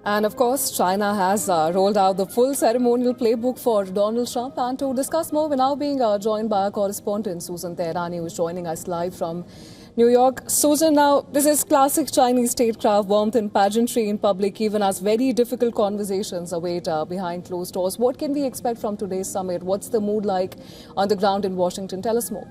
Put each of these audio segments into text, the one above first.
And of course, China has rolled out the full ceremonial playbook for Donald Trump. And to discuss more, we're now being joined by our correspondent, Susan Teherani, who's joining us live from New York. Susan, now, this is classic Chinese statecraft, warmth and pageantry in public, even as very difficult conversations await behind closed doors. What can we expect from today's summit? What's the mood like on the ground in Washington? Tell us more.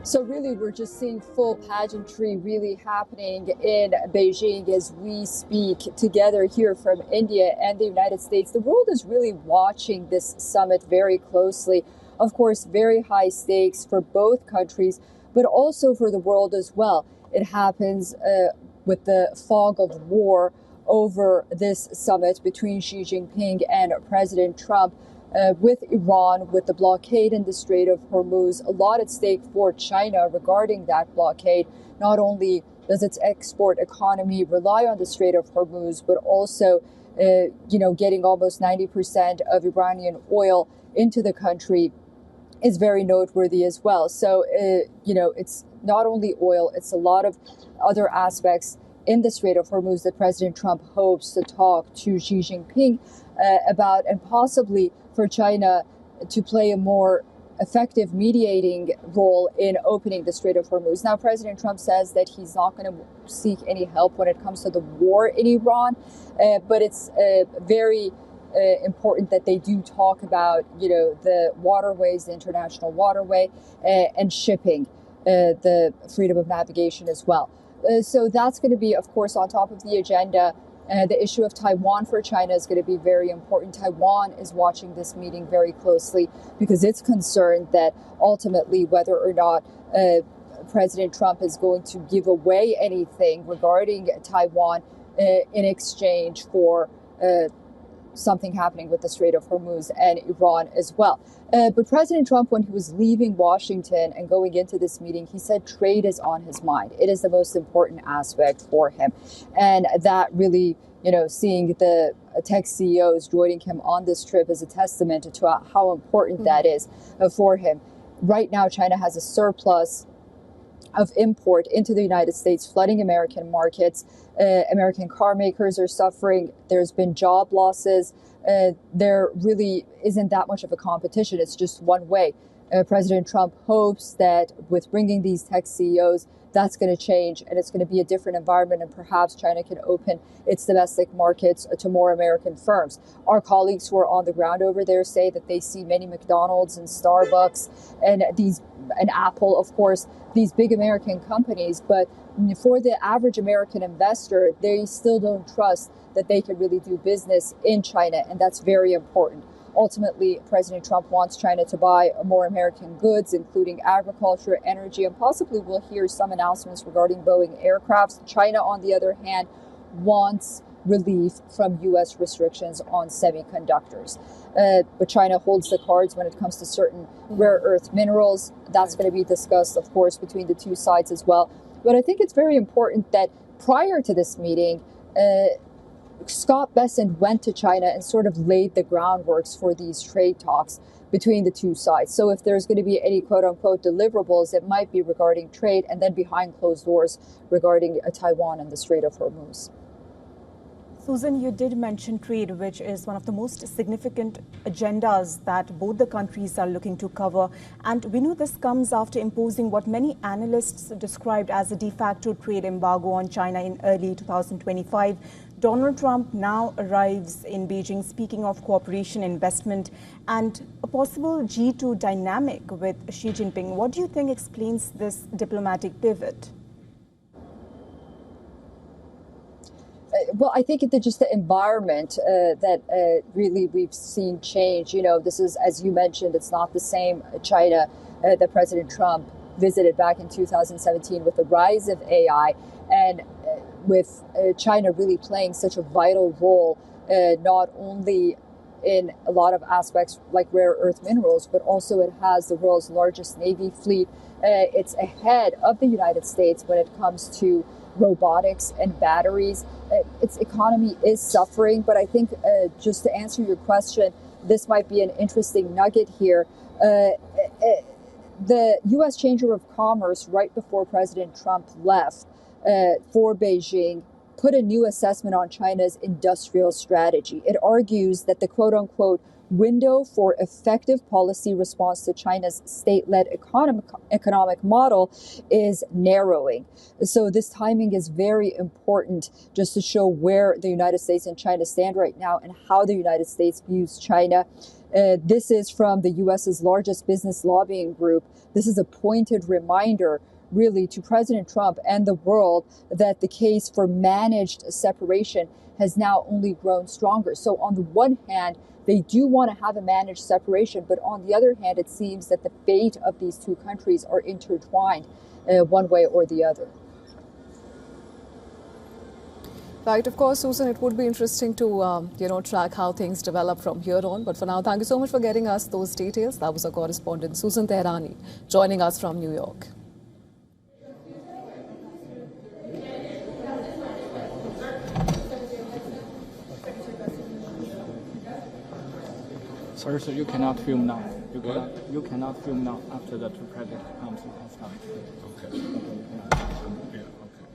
So really, we're just seeing full pageantry really happening in Beijing as we speak together here from India and the United States. The world is really watching this summit very closely. Of course, very high stakes for both countries, but also for the world as well. It happens with the fog of war over this summit between Xi Jinping and President Trump. With Iran, with the blockade in the Strait of Hormuz, a lot at stake for China regarding that blockade. Not only does its export economy rely on the Strait of Hormuz, but also, getting almost 90% of Iranian oil into the country is very noteworthy as well. So, it's not only oil, it's a lot of other aspects in the Strait of Hormuz that President Trump hopes to talk to Xi Jinping about, and possibly for China to play a more effective mediating role in opening the Strait of Hormuz. Now, President Trump says that he's not going to seek any help when it comes to the war in Iran, but it's very important that they do talk about, the waterways, the international waterway, and shipping, the freedom of navigation as well. So that's going to be, of course, on top of the agenda. The issue of Taiwan for China is going to be very important. Taiwan is watching this meeting very closely because it's concerned that ultimately whether or not President Trump is going to give away anything regarding Taiwan in exchange for something happening with the Strait of Hormuz and Iran as well. But President Trump, when he was leaving Washington and going into this meeting, he said trade is on his mind. It is the most important aspect for him. And that really, seeing the tech CEOs joining him on this trip is a testament to how important that is for him. Right now, China has a surplus of import into the United States, flooding American markets. American car makers are suffering. There's been job losses. There really isn't that much of a competition. It's just one way. President Trump hopes that with bringing these tech CEOs, that's going to change and it's going to be a different environment, and perhaps China can open its domestic markets to more American firms. Our colleagues who are on the ground over there say that they see many McDonald's and Starbucks and Apple, of course, these big American companies. But for the average American investor, they still don't trust that they can really do business in China, and that's very important. Ultimately, President Trump wants China to buy more American goods, including agriculture, energy, and possibly we'll hear some announcements regarding Boeing aircrafts. China, on the other hand, wants relief from U.S. restrictions on semiconductors. But China holds the cards when it comes to certain rare earth minerals. That's going to be discussed, of course, between the two sides as well. But I think it's very important that prior to this meeting, Scott Bessent went to China and sort of laid the groundworks for these trade talks between the two sides. So if there's going to be any quote unquote deliverables, it might be regarding trade, and then behind closed doors regarding Taiwan and the Strait of Hormuz. Susan, you did mention trade, which is one of the most significant agendas that both the countries are looking to cover. And we know this comes after imposing what many analysts described as a de facto trade embargo on China in early 2025. Donald Trump now arrives in Beijing, speaking of cooperation, investment, and a possible G2 dynamic with Xi Jinping. What do you think explains this diplomatic pivot? Well, I think just the environment that really we've seen change. This is, as you mentioned, it's not the same China that President Trump visited back in 2017 with the rise of AI and with China really playing such a vital role, not only in a lot of aspects like rare earth minerals, but also it has the world's largest Navy fleet. It's ahead of the United States when it comes to robotics and batteries. Its economy is suffering, but I think just to answer your question, this might be an interesting nugget here. The U.S. Chamber of Commerce, right before President Trump left, for Beijing put a new assessment on China's industrial strategy. It argues that the quote-unquote window for effective policy response to China's state-led economic model is narrowing. So this timing is very important just to show where the United States and China stand right now and how the United States views China. This is from the U.S.'s largest business lobbying group. This is a pointed reminder really to President Trump and the world that the case for managed separation has now only grown stronger. So on the one hand, they do want to have a managed separation, but on the other hand, it seems that the fate of these two countries are intertwined one way or the other. Right, of course, Susan, it would be interesting to, track how things develop from here on. But for now, thank you so much for getting us those details. That was our correspondent, Susan Tehrani, joining us from New York. Sorry, sir, you cannot film now. You cannot film now after the two presidents comes. Okay. Yeah, okay.